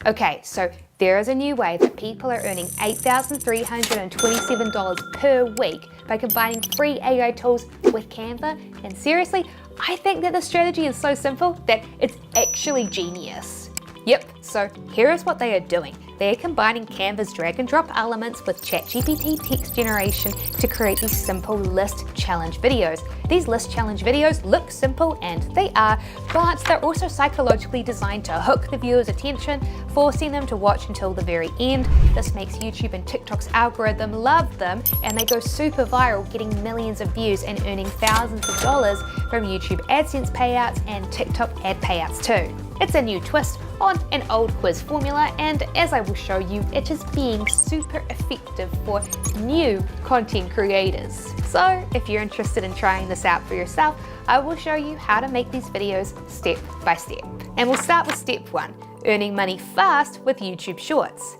Okay, so there is a new way that people are earning $8,327 per week by combining free AI tools with Canva, and seriously, I think that the strategy is so simple that it's actually genius. Yep, so here is what they are doing. They are combining Canva's drag and drop elements with ChatGPT text generation to create these simple list challenge videos. These list challenge videos look simple, and they are, but they're also psychologically designed to hook the viewer's attention, forcing them to watch until the very end. This makes YouTube and TikTok's algorithm love them, and they go super viral, getting millions of views and earning thousands of dollars from YouTube AdSense payouts and TikTok ad payouts too. It's a new twist on an old quiz formula, and as I will show you, it is being super effective for new content creators. So if you're interested in trying this out for yourself, I will show you how to make these videos step by step. And we'll start with step 1, earning money fast with YouTube Shorts.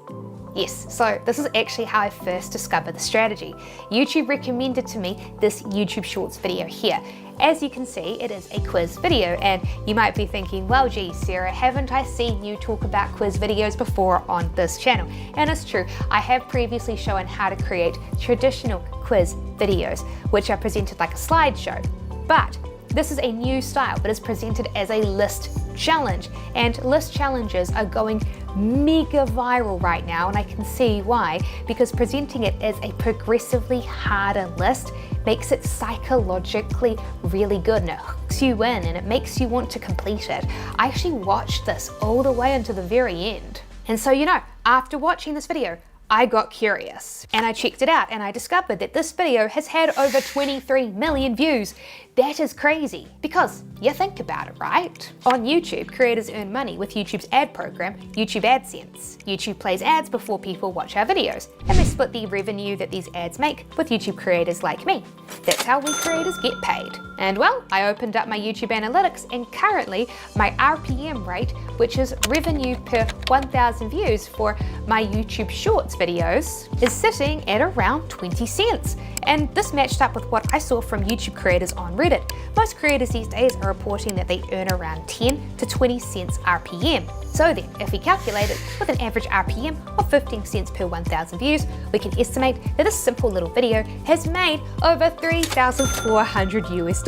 Yes, so this is actually how I first discovered the strategy. YouTube recommended to me this YouTube Shorts video here. As you can see, it is a quiz video, and you might be thinking, well gee Sarah, haven't I seen you talk about quiz videos before on this channel? And it's true, I have previously shown how to create traditional quiz videos, which are presented like a slideshow. But this is a new style that is presented as a list challenge, and list challenges are going mega viral right now, and I can see why, because presenting it as a progressively harder list makes it psychologically really good, and it hooks you in and it makes you want to complete it. I actually watched this all the way until the very end. And so, you know, after watching this video, I got curious and I checked it out, and I discovered that this video has had over 23 million views. That is crazy, because you think about it, right? On YouTube, creators earn money with YouTube's ad program, YouTube AdSense. YouTube plays ads before people watch our videos, and they split the revenue that these ads make with YouTube creators like me. That's how we creators get paid. And well, I opened up my YouTube analytics, and currently my RPM rate, which is revenue per 1,000 views for my YouTube Shorts videos, is sitting at around 20 cents. And this matched up with what I saw from YouTube creators on Reddit. Most creators these days are reporting that they earn around 10 to 20 cents RPM. So then, if we calculate it with an average RPM of 15 cents per 1,000 views, we can estimate that this simple little video has made over $3,400 US,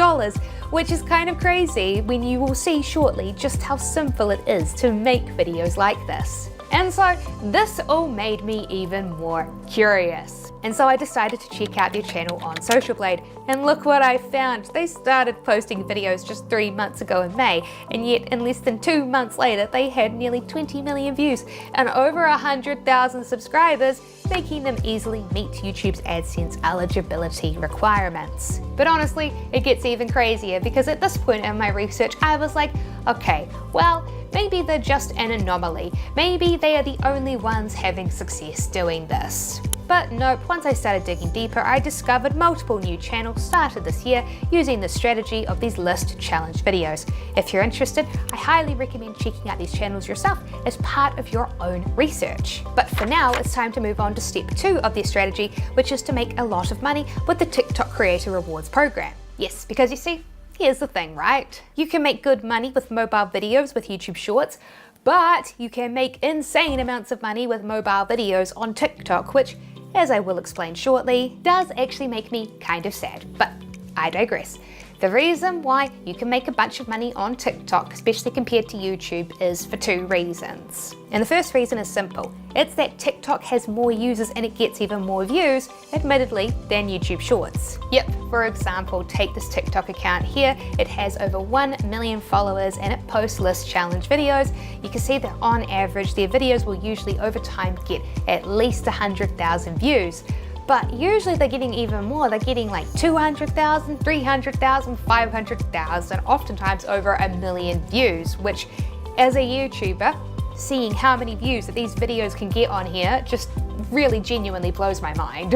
which is kind of crazy when you will see shortly just how simple it is to make videos like this. And so this all made me even more curious. And so I decided to check out their channel on Social Blade, and look what I found. They started posting videos just 3 months ago in May, and yet in less than 2 months later, they had nearly 20 million views and over 100,000 subscribers, making them easily meet YouTube's AdSense eligibility requirements. But honestly, it gets even crazier, because at this point in my research, I was like, okay, well, maybe they're just an anomaly. Maybe they are the only ones having success doing this. But nope, once I started digging deeper, I discovered multiple new channels started this year using the strategy of these list challenge videos. If you're interested, I highly recommend checking out these channels yourself as part of your own research. But for now, it's time to move on to step 2 of their strategy, which is to make a lot of money with the TikTok Creator Rewards program. Yes, because you see, here's the thing, right? You can make good money with mobile videos with YouTube Shorts, but you can make insane amounts of money with mobile videos on TikTok, which, as I will explain shortly, does actually make me kind of sad, but I digress. The reason why you can make a bunch of money on TikTok, especially compared to YouTube, is for 2 reasons. And the first reason is simple. It's that TikTok has more users and it gets even more views, admittedly, than YouTube Shorts. Yep, for example, take this TikTok account here. It has over 1 million followers and it posts list challenge videos. You can see that on average, their videos will usually over time get at least 100,000 views. But usually they're getting even more. They're getting like 200,000, 300,000, 500,000, oftentimes over 1 million views, which as a YouTuber, seeing how many views that these videos can get on here just really genuinely blows my mind.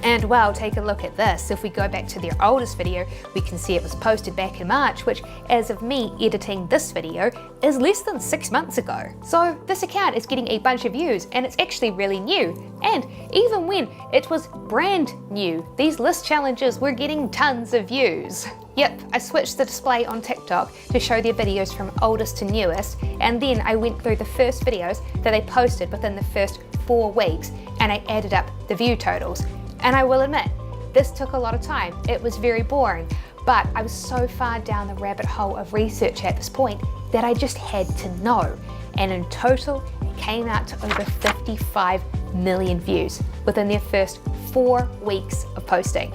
And well, take a look at this. If we go back to their oldest video, we can see it was posted back in March, which as of me editing this video is less than 6 months ago. So this account is getting a bunch of views and it's actually really new. And even when it was brand new, these list challenges were getting tons of views. Yep, I switched the display on TikTok to show their videos from oldest to newest, and then I went through the first videos that they posted within the first 4 weeks and I added up the view totals. And I will admit, this took a lot of time. It was very boring, but I was so far down the rabbit hole of research at this point that I just had to know. And in total, it came out to over 55 million views within their first 4 weeks of posting.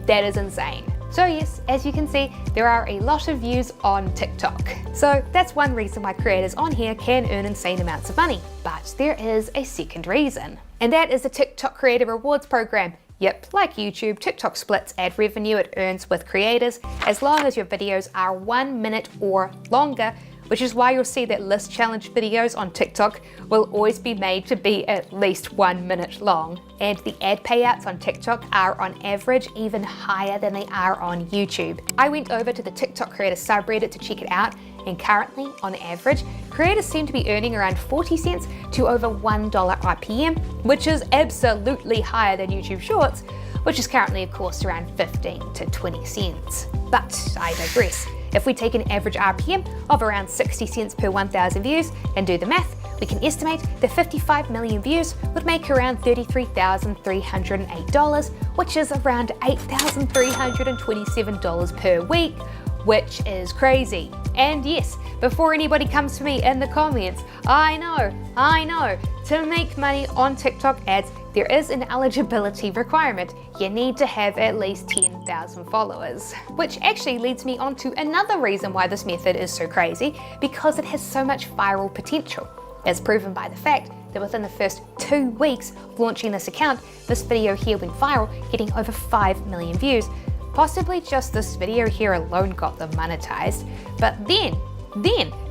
That is insane. So yes, as you can see, there are a lot of views on TikTok. So that's one reason why creators on here can earn insane amounts of money. But there is a second reason, and that is the TikTok Creator Rewards program. Yep, like YouTube, TikTok splits ad revenue it earns with creators as long as your videos are 1 minute or longer, which is why you'll see that list challenge videos on TikTok will always be made to be at least 1 minute long. And the ad payouts on TikTok are on average even higher than they are on YouTube. I went over to the TikTok creator subreddit to check it out, and currently, on average, creators seem to be earning around 40 cents to over $1 RPM, which is absolutely higher than YouTube Shorts, which is currently of course around 15 to 20 cents. But I digress. If we take an average RPM of around 60 cents per 1,000 views and do the math, we can estimate that 55 million views would make around $33,308, which is around $8,327 per week, which is crazy. And yes, before anybody comes for me in the comments, I know, to make money on TikTok ads, there is an eligibility requirement. You need to have at least 10,000 followers. Which actually leads me on to another reason why this method is so crazy, because it has so much viral potential. As proven by the fact that within the first 2 weeks of launching this account, this video here went viral, getting over 5 million views. Possibly just this video here alone got them monetized, but then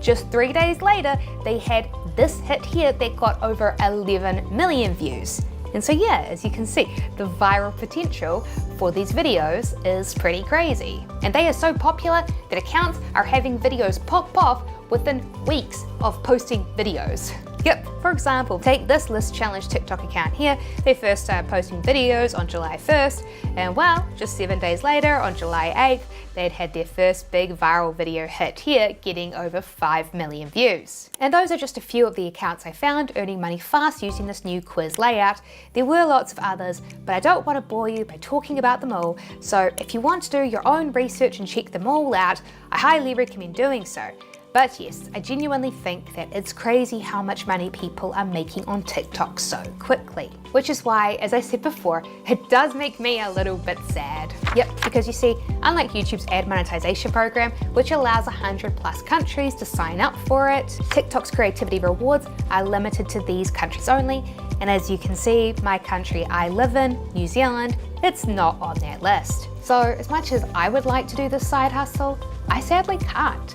just 3 days later, they had this hit here that got over 11 million views. And so yeah, as you can see, the viral potential for these videos is pretty crazy. And they are so popular that accounts are having videos pop off within weeks of posting videos. Yep, for example, take this list challenge TikTok account here. They first started posting videos on July 1st, and well, just 7 days later, on July 8th, they'd had their first big viral video hit here, getting over 5 million views. And those are just a few of the accounts I found earning money fast using this new quiz layout. There were lots of others, but I don't want to bore you by talking about them all, so if you want to do your own research and check them all out, I highly recommend doing so. But yes, I genuinely think that it's crazy how much money people are making on TikTok so quickly. Which is why, as I said before, it does make me a little bit sad. Yep, because you see, unlike YouTube's ad monetization program, which allows 100+ countries to sign up for it, TikTok's creativity rewards are limited to these countries only. And as you can see, my country I live in, New Zealand, it's not on that list. So as much as I would like to do this side hustle, I sadly can't.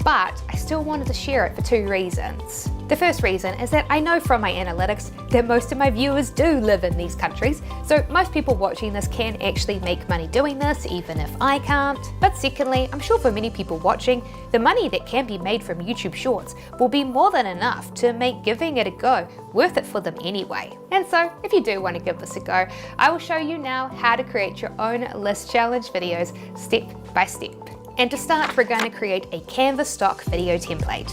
But I still wanted to share it for 2 reasons. The first reason is that I know from my analytics that most of my viewers do live in these countries, so most people watching this can actually make money doing this, even if I can't. But secondly, I'm sure for many people watching, the money that can be made from YouTube Shorts will be more than enough to make giving it a go worth it for them anyway. And so, if you do want to give this a go, I will show you now how to create your own list challenge videos step by step. And to start, we're going to create a Canva stock video template.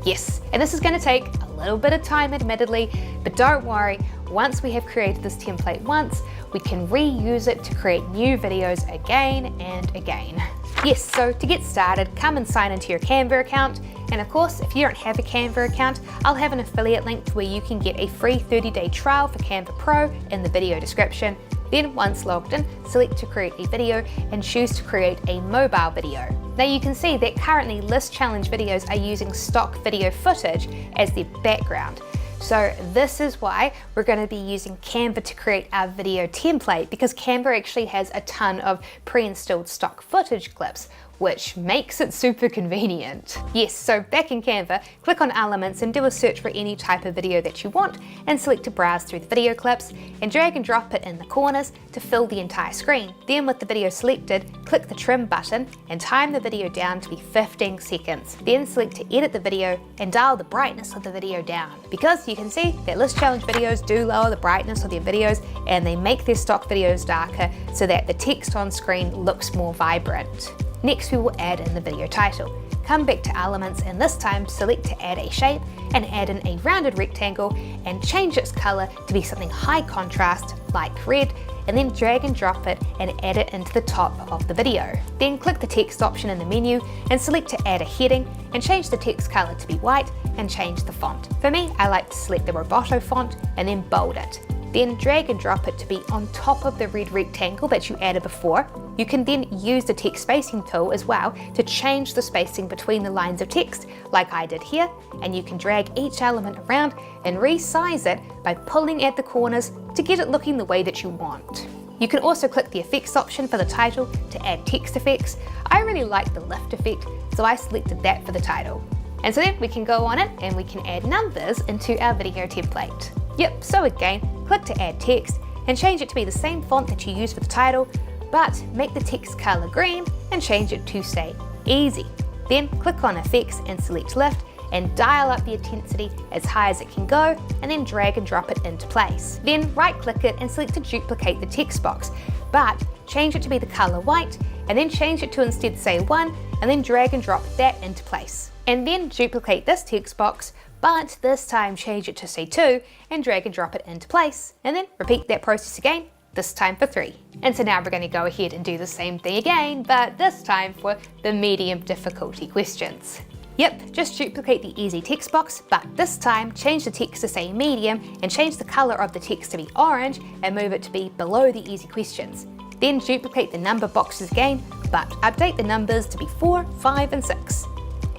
Yes, and this is going to take a little bit of time admittedly, but don't worry, once we have created this template once, we can reuse it to create new videos again and again. Yes, so to get started, come and sign into your Canva account. And of course, if you don't have a Canva account, I'll have an affiliate link to where you can get a free 30-day trial for Canva Pro in the video description. Then once logged in, select to create a video and choose to create a mobile video. Now you can see that currently list challenge videos are using stock video footage as their background. So this is why we're going to be using Canva to create our video template, because Canva actually has a ton of pre-installed stock footage clips, which makes it super convenient. Yes, so back in Canva, click on Elements and do a search for any type of video that you want and select to browse through the video clips and drag and drop it in the corners to fill the entire screen. Then with the video selected, click the trim button and time the video down to be 15 seconds. Then select to edit the video and dial the brightness of the video down. Because you can see that list challenge videos do lower the brightness of their videos and they make their stock videos darker so that the text on screen looks more vibrant. Next, we will add in the video title. Come back to Elements and this time select to add a shape and add in a rounded rectangle and change its color to be something high contrast like red, and then drag and drop it and add it into the top of the video. Then click the text option in the menu and select to add a heading and change the text color to be white and change the font. For me, I like to select the Roboto font and then bold it. Then drag and drop it to be on top of the red rectangle that you added before. You can then use the text spacing tool as well to change the spacing between the lines of text, like I did here, and you can drag each element around and resize it by pulling at the corners to get it looking the way that you want. You can also click the effects option for the title to add text effects. I really like the lift effect, so I selected that for the title. And so then we can go on it and we can add numbers into our video template. Yep, so again, click to add text and change it to be the same font that you used for the title, but make the text color green and change it to say easy. Then click on effects and select lift and dial up the intensity as high as it can go and then drag and drop it into place. Then right click it and select to duplicate the text box, but change it to be the color white and then change it to instead say 1 and then drag and drop that into place. And then duplicate this text box, but this time change it to say 2 and drag and drop it into place. And then repeat that process again, this time for 3. And so now we're going to go ahead and do the same thing again, but this time for the medium difficulty questions. Yep, just duplicate the easy text box, but this time change the text to say medium and change the color of the text to be orange and move it to be below the easy questions. Then duplicate the number boxes again, but update the numbers to be 4, 5 and 6.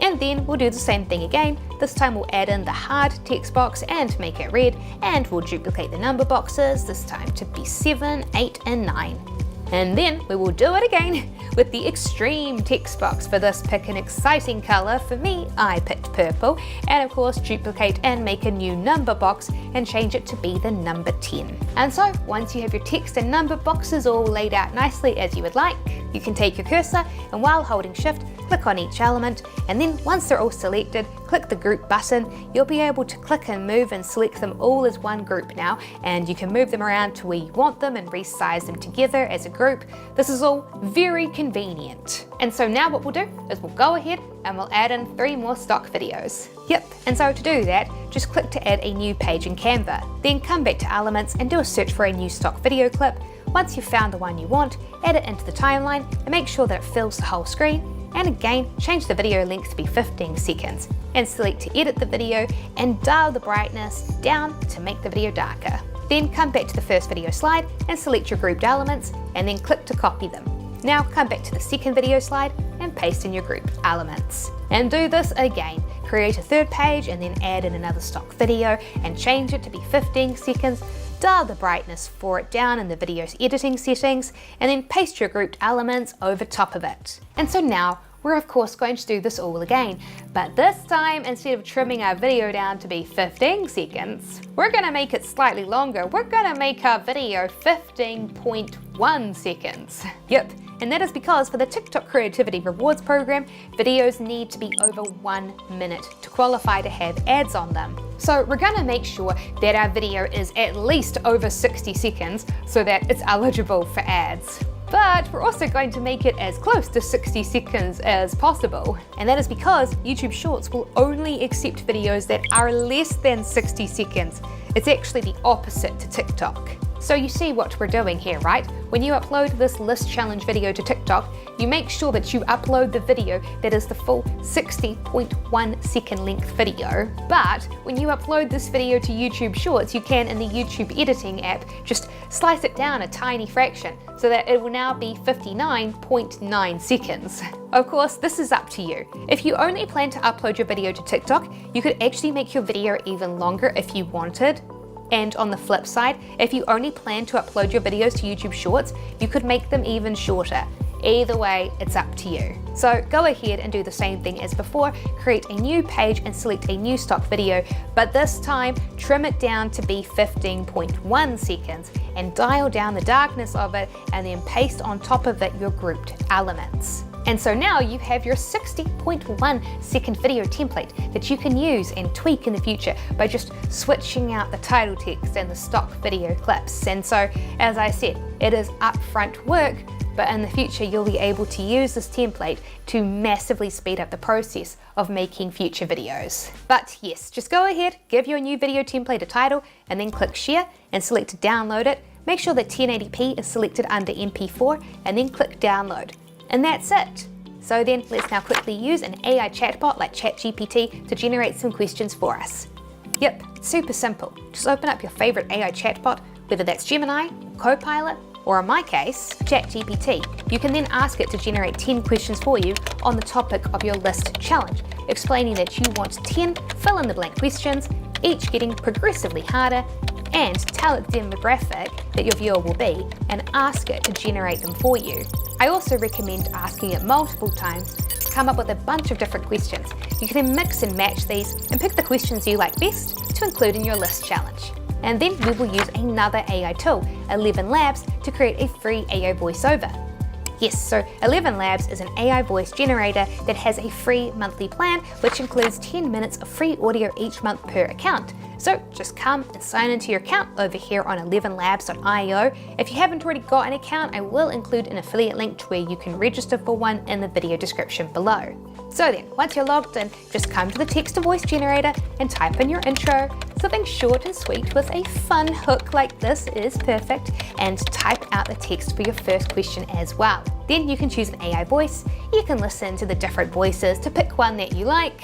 And then we'll do the same thing again. This time we'll add in the hard text box and make it red, and we'll duplicate the number boxes, this time to be 7, 8 and 9. And then we will do it again with the extreme text box. For this, pick an exciting color. For me, I picked purple, and of course duplicate and make a new number box and change it to be the number 10. And so once you have your text and number boxes all laid out nicely as you would like, you can take your cursor and while holding shift, click on each element, and then once they're all selected, click the group button. You'll be able to click and move and select them all as one group now, and you can move them around to where you want them and resize them together as a group. This is all very convenient. And so now what we'll do is we'll go ahead and we'll add in 3 more stock videos. Yep, and so to do that, just click to add a new page in Canva. Then come back to Elements and do a search for a new stock video clip. Once you've found the one you want, add it into the timeline and make sure that it fills the whole screen. And again, change the video length to be 15 seconds and select to edit the video and dial the brightness down to make the video darker. Then come back to the first video slide and select your grouped elements and then click to copy them. Now come back to the second video slide and paste in your grouped elements. And do this again. Create a third page and then add in another stock video and change it to be 15 seconds. Dial the brightness for it down in the video's editing settings and then paste your grouped elements over top of it. And so now we're of course going to do this all again, but this time instead of trimming our video down to be 15 seconds, we're going to make it slightly longer. We're going to make our video 15.1 seconds. Yep. And that is because for the TikTok Creativity Rewards program, videos need to be over 1 minute to qualify to have ads on them. So we're going to make sure that our video is at least over 60 seconds so that it's eligible for ads. But we're also going to make it as close to 60 seconds as possible. And that is because YouTube Shorts will only accept videos that are less than 60 seconds. It's actually the opposite to TikTok. So you see what we're doing here, right? When you upload this list challenge video to TikTok, you make sure that you upload the video that is the full 60.1 second length video. But when you upload this video to YouTube Shorts, you can, in the YouTube editing app, just slice it down a tiny fraction so that it will now be 59.9 seconds. Of course, this is up to you. If you only plan to upload your video to TikTok, you could actually make your video even longer if you wanted. And on the flip side, if you only plan to upload your videos to YouTube Shorts, you could make them even shorter. Either way, it's up to you. So go ahead and do the same thing as before, create a new page and select a new stock video, but this time trim it down to be 15.1 seconds and dial down the darkness of it, and then paste on top of it your grouped elements. And so now you have your 60.1 second video template that you can use and tweak in the future by just switching out the title text and the stock video clips. And so, as I said, it is upfront work, but in the future you'll be able to use this template to massively speed up the process of making future videos. But yes, just go ahead, give your new video template a title, and then click share and select to download it. Make sure that 1080p is selected under MP4 and then click download. And that's it. So then let's now quickly use an AI chatbot like ChatGPT to generate some questions for us. Yep, it's super simple. Just open up your favorite AI chatbot, whether that's Gemini, Copilot, or in my case, ChatGPT. You can then ask it to generate 10 questions for you on the topic of your list challenge, explaining that you want 10 fill-in-the-blank questions, each getting progressively harder, and tell it the demographic that your viewer will be and ask it to generate them for you. I also recommend asking it multiple times to come up with a bunch of different questions. You can then mix and match these and pick the questions you like best to include in your list challenge. And then we will use another AI tool, 11 Labs, to create a free AI voiceover. Yes, so 11 Labs is an AI voice generator that has a free monthly plan, which includes 10 minutes of free audio each month per account. So just come and sign into your account over here on 11labs.io. If you haven't already got an account, I will include an affiliate link to where you can register for one in the video description below. So then, once you're logged in, just come to the text-to-voice generator and type in your intro, something short and sweet with a fun hook like this is perfect, and type out the text for your first question as well. Then you can choose an AI voice. You can listen to the different voices to pick one that you like.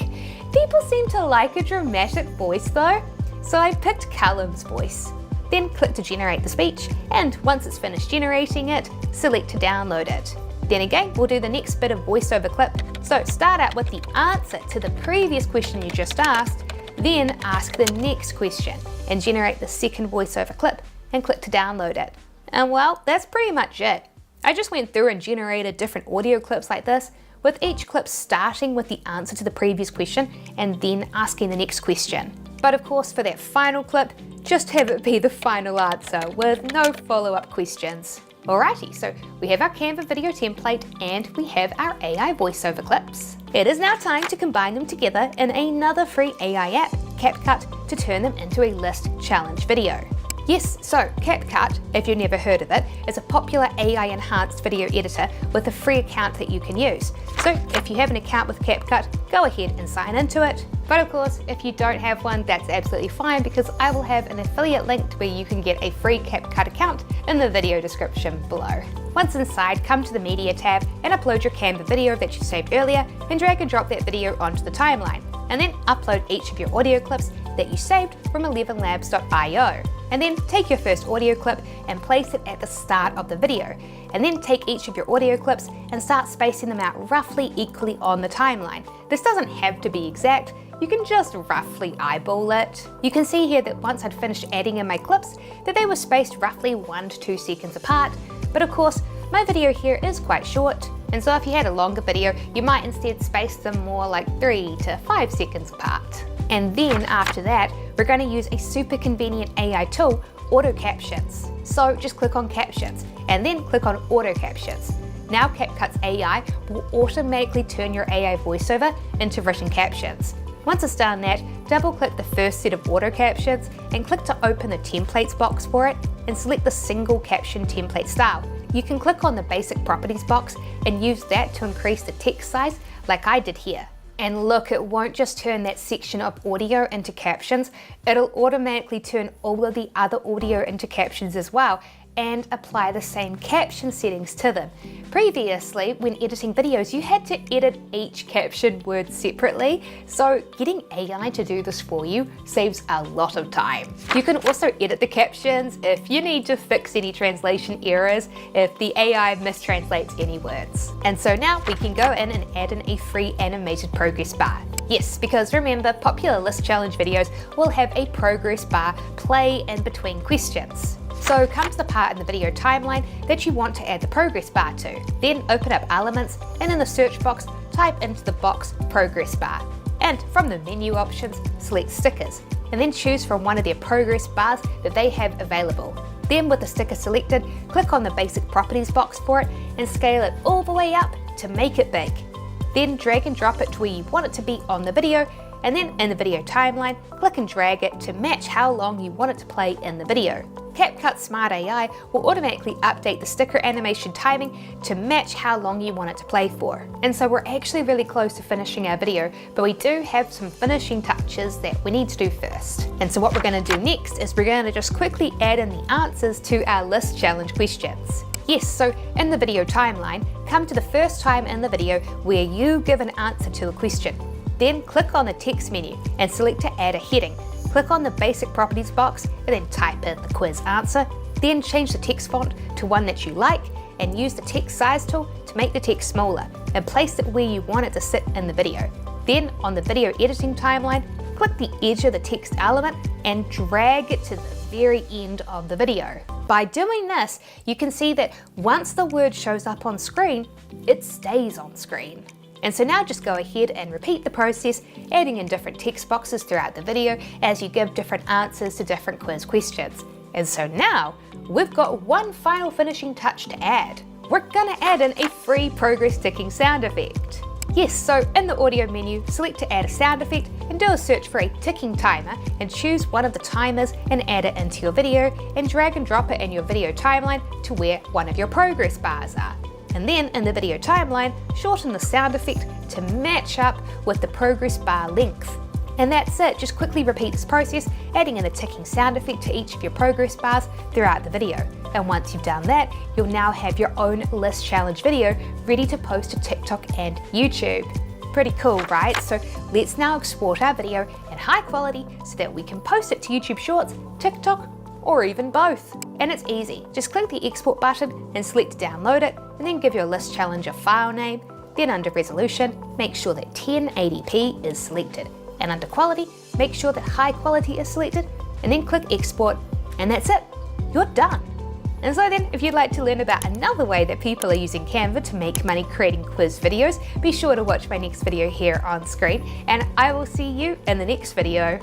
People seem to like a dramatic voice though, so I picked Callum's voice. Then click to generate the speech, and once it's finished generating it, select to download it. Then again, we'll do the next bit of voiceover clip. So start out with the answer to the previous question you just asked, then ask the next question and generate the second voiceover clip and click to download it. And well, that's pretty much it. I just went through and generated different audio clips like this, with each clip starting with the answer to the previous question and then asking the next question. But of course, for that final clip, just have it be the final answer with no follow-up questions. Alrighty, so we have our Canva video template and we have our AI voiceover clips. It is now time to combine them together in another free AI app, CapCut, to turn them into a list challenge video. Yes, so CapCut, if you've never heard of it, is a popular AI enhanced video editor with a free account that you can use. So if you have an account with CapCut, go ahead and sign into it. But of course, if you don't have one, that's absolutely fine, because I will have an affiliate link to where you can get a free CapCut account in the video description below. Once inside, come to the Media tab and upload your Canva video that you saved earlier and drag and drop that video onto the timeline. And then upload each of your audio clips that you saved from 11labs.io. And then take your first audio clip and place it at the start of the video. And then take each of your audio clips and start spacing them out roughly equally on the timeline. This doesn't have to be exact, you can just roughly eyeball it. You can see here that once I'd finished adding in my clips, that they were spaced roughly 1 to 2 seconds apart. But of course, my video here is quite short, and so if you had a longer video, you might instead space them more like 3 to 5 seconds apart. And then after that, we're going to use a super convenient AI tool, Auto Captions. So just click on Captions and then click on Auto Captions. Now CapCut's AI will automatically turn your AI voiceover into written captions. Once it's done that, double click the first set of auto captions and click to open the templates box for it and select the single caption template style. You can click on the basic properties box and use that to increase the text size like I did here. And look, it won't just turn that section of audio into captions, it'll automatically turn all of the other audio into captions as well, and apply the same caption settings to them. Previously, when editing videos, you had to edit each caption word separately, so getting AI to do this for you saves a lot of time. You can also edit the captions if you need to fix any translation errors, if the AI mistranslates any words. And so now we can go in and add in a free animated progress bar. Yes, because remember, popular list challenge videos will have a progress bar play in between questions. So come to the part in the video timeline that you want to add the progress bar to. Then open up Elements and in the search box, type into the box Progress Bar. And from the menu options, select Stickers, and then choose from one of their progress bars that they have available. Then with the sticker selected, click on the Basic Properties box for it and scale it all the way up to make it big. Then drag and drop it to where you want it to be on the video, and then in the video timeline, click and drag it to match how long you want it to play in the video. CapCut Smart AI will automatically update the sticker animation timing to match how long you want it to play for. And so we're actually really close to finishing our video, but we do have some finishing touches that we need to do first. And so what we're going to do next is we're going to just quickly add in the answers to our list challenge questions. Yes, so in the video timeline, come to the first time in the video where you give an answer to a question. Then click on the text menu and select to add a heading. Click on the Basic Properties box and then type in the quiz answer. Then change the text font to one that you like and use the text size tool to make the text smaller and place it where you want it to sit in the video. Then on the video editing timeline, click the edge of the text element and drag it to the very end of the video. By doing this, you can see that once the word shows up on screen, it stays on screen. And so now just go ahead and repeat the process, adding in different text boxes throughout the video as you give different answers to different quiz questions. And so now, we've got one final finishing touch to add. We're gonna add in a free progress ticking sound effect. Yes, so in the audio menu, select to add a sound effect and do a search for a ticking timer and choose one of the timers and add it into your video and drag and drop it in your video timeline to where one of your progress bars are. And then in the video timeline, shorten the sound effect to match up with the progress bar length. And that's it, just quickly repeat this process, adding in a ticking sound effect to each of your progress bars throughout the video. And once you've done that, you'll now have your own list challenge video ready to post to TikTok and YouTube. Pretty cool, right? So let's now export our video in high quality so that we can post it to YouTube Shorts, TikTok, or even both. And it's easy. Just click the export button and select to download it, and then give your list challenge a file name. Then under resolution, make sure that 1080p is selected. And under quality, make sure that high quality is selected, and then click export, and that's it. You're done. And so then, if you'd like to learn about another way that people are using Canva to make money creating quiz videos, be sure to watch my next video here on screen, and I will see you in the next video.